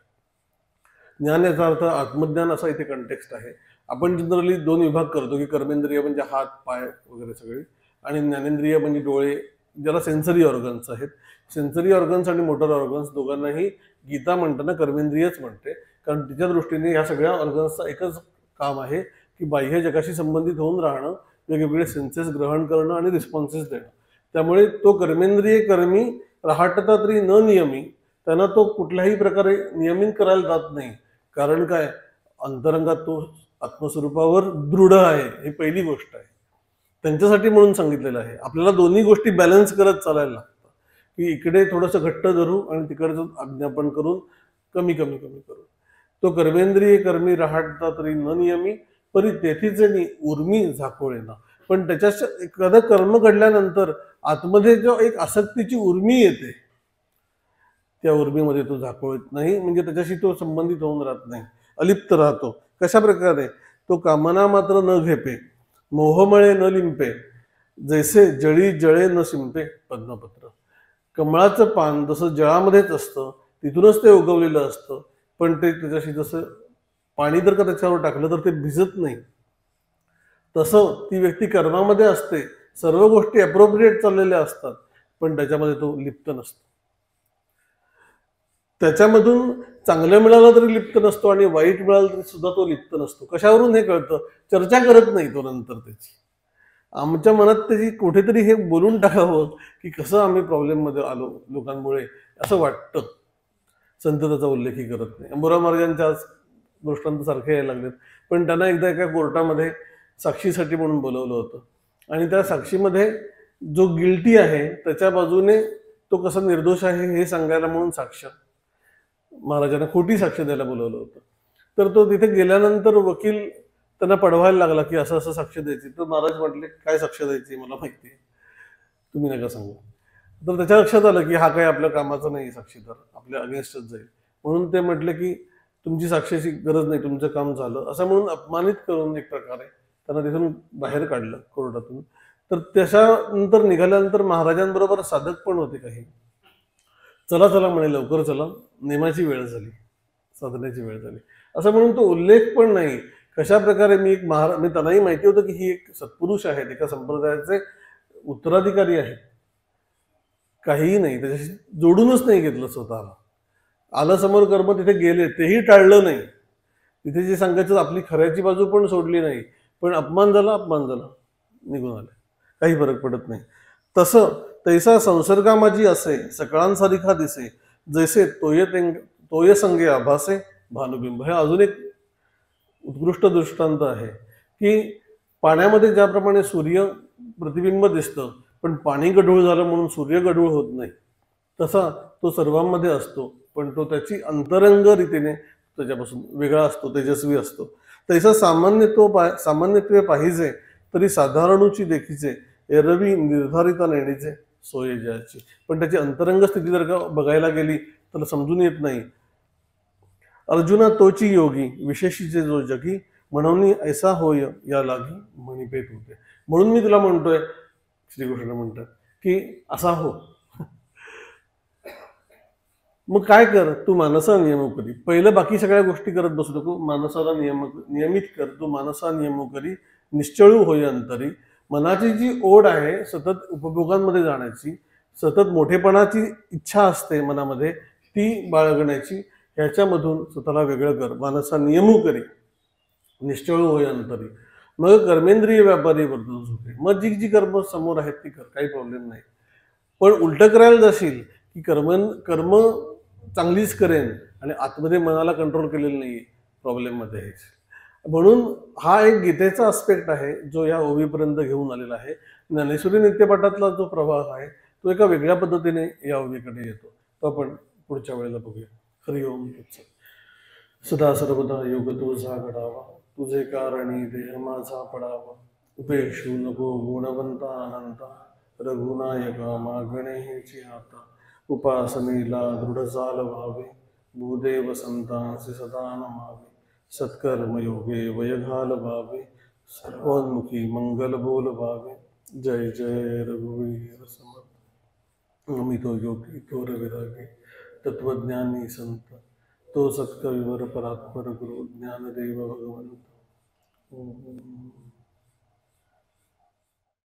ज्ञान याचा अर्थ आत्मज्ञान असा इथे कंटेक्स्ट आहे. आपण जनरली दोन विभाग करतो, की कर्मेंद्रिय म्हणजे हात पाय वगैरे सगळे, आणि ज्ञानेंद्रिय म्हणजे डोळे, ज्याला सेन्सरी ऑर्गन्स आहेत. सेन्सरी ऑर्गन्स आणि मोटर ऑर्गन्स दोघांनाही गीता म्हणताना कर्मेंद्रियच म्हणते, कारण तिच्या दृष्टीने ह्या सगळ्या ऑर्गन्सचं एकच काम आहे की बाह्य जगाशी संबंधित होऊन राहणं, वेगवेगळे सेन्सेस ग्रहण करणं आणि रिस्पॉन्सेस देणं. त्यामुळे तो कर्मेंद्रिय कर्मी राहटता तरी न नियमी, त्यांना तो कुठल्याही प्रकारे नियमित करायला जात नाही. कारण काय, अंतरंगात तो आत्मस्वरूपावर दृढ आहे, ही पहिली गोष्ट आहे. त्यांच्यासाठी म्हणून सांगितलेलं आहे. आपल्याला दोन्ही गोष्टी बॅलन्स करत चालायला लागतं, की इकडे थोडंसं घट्ट धरू आणि तिकडचं आज्ञापन करून कमी कमी कमी करू. तो कर्मेंद्रिय कर्मी राहटता तरी न नियमी, परी तेथीच उर्मी झाकोळेना. पण त्याच्या एखादं कर्म घडल्यानंतर आतमध्ये जो एक आसक्तीची उर्मी येते, त्या उर्मीमध्ये तो झाकोळत नाही, म्हणजे त्याच्याशी तो संबंधित होऊन राहत नाही, अलिप्त राहतो. कशा प्रकारे, तो कामना मात्र न घेपे, मोहमळे न लिंपे, जैसे जळी जळे न शिंपे पद्मपत्र. कमळाचं पान जसं जळामध्येच असतं, तिथूनच ते उगवलेलं असतं, पण ते त्याच्याशी जसं पाणी जर का त्याच्यावर टाकलं तर ते भिजत नाही, तसं ती व्यक्ती कर्मामध्ये असते, सर्व गोष्टी अप्रोप्रिएट चाललेल्या असतात, पण त्याच्यामध्ये तो लिप्त नसतो. त्याच्यामधून चांगलं मिळालं तरी लिप्त नसतो आणि वाईट मिळालं तरी सुद्धा तो लिप्त नसतो. कशावरून हे कळतं, चर्चा करत नाही तो नंतर त्याची. आमच्या मनात त्याची कुठेतरी हे बोलून टाकावं की कसं आम्ही प्रॉब्लेममध्ये आलो लोकांमुळे, असं वाटतं. संत त्याचा उल्लेखही करत नाही. अंबुरा महाराजांच्या आज दृष्टांत सारखे यायला लागलेत, पण त्यांना एकदा एका कोर्टामध्ये साक्षीसाठी म्हणून बोलवलं होतं, आणि त्या साक्षीमध्ये जो गिल्टी आहे त्याच्या बाजूने तो कसा निर्दोष आहे हे सांगायला म्हणून साक्ष महाराजांना खोटी साक्ष द्यायला बोलवलं होतं. तर तो तिथे गेल्यानंतर वकील त्यांना पडवायला लागला की असं असं साक्ष द्यायची. तर महाराज म्हटले, काय साक्ष द्यायची मला माहिती आहे, तुम्ही नका सांगू. तर त्याच्या लक्षात आलं की हा काही आपल्या कामाचा नाही साक्षीदार, आपल्या अगेन्स्टच जाईल. म्हणून ते म्हटले की तुमची साक्षीची गरज नाही, तुमचं काम झालं असं म्हणून अपमानित करून एक प्रकारे त्यांना तिथून बाहेर काढलं कोर्टातून. तर त्याच्यानंतर निघाल्यानंतर महाराजांबरोबर साधक पण होते काही. चला चला म्हणे, लवकर चला, नेमाची वेळ झाली, साधण्याची वेळ झाली, असं म्हणून तो उल्लेख पण नाही. कशा प्रकारे मी त्यांनाही माहिती होतं की ही एक सत्पुरुष आहेत, एका संप्रदायाचे उत्तराधिकारी आहेत. काहीही नाही, त्याच्याशी जोडूनच नाही घेतलं स्वतःला. आलं समोर कर्म, तिथे गेले, तेही टाळलं नाही. तिथे जे सांगायचं आपली खऱ्याची बाजू पण सोडली नाही. पण अपमान झाला, निघून आले, काही फरक पडत नाही. तसं तैसा संसर्गा माझी असे, सकाळांसारिखा दिसे, जैसे तोय संगे आभासे भानुबिंब. हे अजून एक उत्कृष्ट दृष्टांत आहे की पाण्यामध्ये ज्याप्रमाणे सूर्य प्रतिबिंब दिसतं, पण पाणी गढूळ झालं म्हणून सूर्य गढूळ होत नाही, तसा तो सर्वांमध्ये असतो, पण तो त्याची अंतरंग रीतीने त्याच्यापासून वेगळा असतो, तेजस्वी असतो. तैसा सामान्यत्वे पाहिजे, तरी साधारणूची देखीचे, एरवी निर्धारिता नेणीचे सोय ज्याची. पण त्याची अंतरंग स्थिती जर का बघायला गेली तर समजून येत नाही. अर्जुना तोची योगी, विशेषीचे जो जगी, म्हणून ऐसा होय या लागी म्हणिपेत होते. म्हणून मी तुला म्हणतोय, श्रीकृष्ण म्हणतात की असा हो. मग काय कर, तू मानसा नियम करी. पहिलं बाकी सगळ्या गोष्टी करत बसू नको, मानसाला नियमित कर. तू मानसा नियम करी, निश्चळू होय अंतरी. मनाची जी ओढ आहे सतत उपभोगांमध्ये जाण्याची, सतत मोठेपणाची इच्छा असते मनामध्ये, ती बाळगण्याची, ह्याच्यामधून स्वतःला वेगळं कर. मानसा नियमू करी, निश्चळू होय अंतरी. मग कर्मेंद्रिय व्यापारी वर्तन सुखे. मग जी जी कर्म समोर आहेत ती कर, काही प्रॉब्लेम नाही. पण उलट करायला जाशील की कर्म चांगलीच करेन आणि आतमध्ये मनाला कंट्रोल केलेलं नाही, प्रॉब्लेम मध्ये आहे. म्हणून हा एक गीतेचा आस्पेक्ट आहे जो या ओवीपर्यंत घेऊन आलेला आहे. ज्ञानेश्वरी नित्यपाठातला जो प्रवाह आहे तो एका वेगळ्या पद्धतीने या ओवीकडे येतो. तो आपण पुढच्या वेळेला बघूया. हरि ओम. सदा सर्वदा योग तुझा घडावा, तुझे कारणी देह माझा पडावा. उपेक्षू नको गुणवंता अनंता, रघुनायका मागणेची हाता. उपासनेला दृढ जाल व्हावे, भूदेव संतांसी सदा नमावे. सत्कर्म योगे वय घाल व्हावे, सर्वोन्मुखी मंगल बोल व्हावे. जय जय रघुवीर समर्थ. अमितो योगी थोर विरागी, तत्वज्ञानी संत, तो सत्कविवर परात्पर गुरु, ज्ञानदेव भगवंत. ओम.